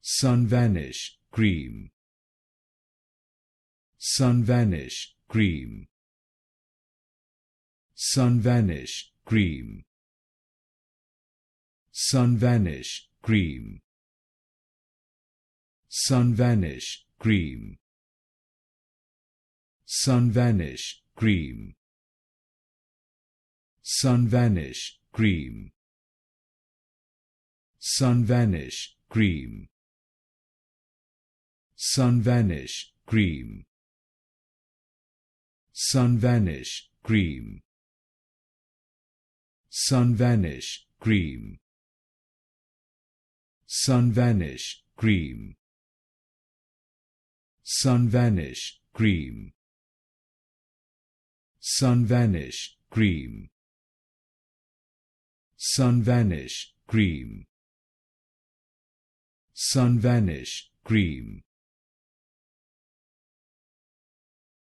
SunVanish Cream. SunVanish Cream. SunVanish Cream. SunVanish Cream. SunVanish Cream. SunVanish Cream. SunVanish Cream. SunVanish Cream. SunVanish Cream. SunVanish Cream. SunVanish Cream. SunVanish Cream. SunVanish Cream. SunVanish Cream. SunVanish Cream. SunVanish Cream.